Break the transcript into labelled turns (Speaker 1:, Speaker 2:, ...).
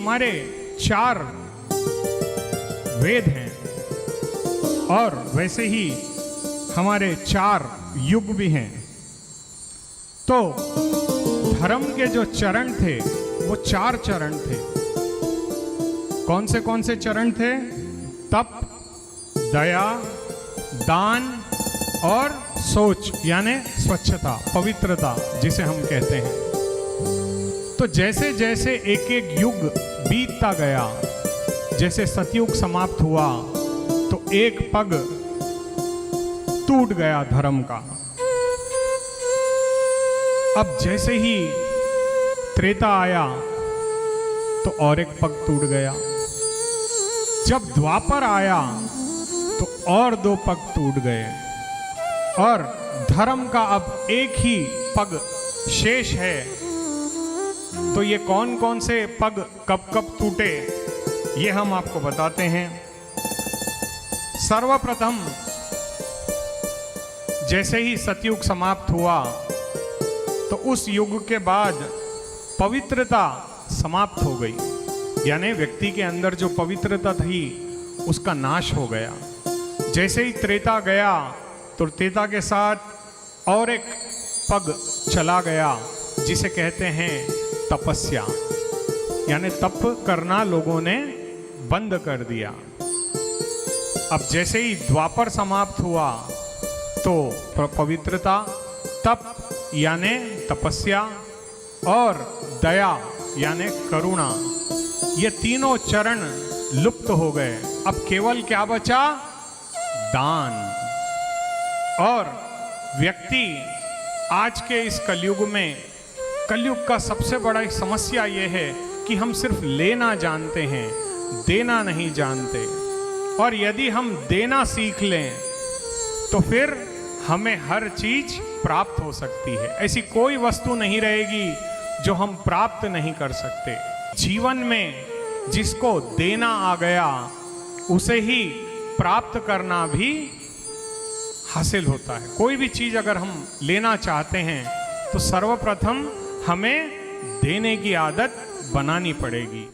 Speaker 1: हमारे 4 वेद हैं और वैसे ही हमारे 4 युग भी हैं। तो धर्म के जो चरण थे वो 4 चरण थे। कौन से चरण थे? तप, दया, दान और सोच, यानी स्वच्छता, पवित्रता जिसे हम कहते हैं। तो जैसे जैसे एक एक युग बीतता गया, जैसे सतयुग समाप्त हुआ तो एक पग टूट गया धर्म का। अब जैसे ही त्रेता आया तो और एक पग टूट गया। जब द्वापर आया तो और 2 पग टूट गए और धर्म का अब एक ही पग शेष है। तो ये कौन से पग कब कब टूटे ये हम आपको बताते हैं। सर्वप्रथम जैसे ही सतयुग समाप्त हुआ तो उस युग के बाद पवित्रता समाप्त हो गई, यानी व्यक्ति के अंदर जो पवित्रता थी उसका नाश हो गया। जैसे ही त्रेता गया तो त्रेता के साथ और एक पग चला गया जिसे कहते हैं तपस्या, यानी तप करना लोगों ने बंद कर दिया। अब जैसे ही द्वापर समाप्त हुआ तो पवित्रता, तप यानी तपस्या और दया यानी करुणा, ये तीनों चरण लुप्त हो गए। अब केवल क्या बचा? दान। और व्यक्ति आज के इस कलयुग में, कलयुग का सबसे बड़ा समस्या ये है कि हम सिर्फ लेना जानते हैं, देना नहीं जानते। और यदि हम देना सीख लें तो फिर हमें हर चीज प्राप्त हो सकती है। ऐसी कोई वस्तु नहीं रहेगी जो हम प्राप्त नहीं कर सकते। जीवन में जिसको देना आ गया उसे ही प्राप्त करना भी हासिल होता है। कोई भी चीज अगर हम लेना चाहते हैं तो सर्वप्रथम हमें देने की आदत बनानी पड़ेगी।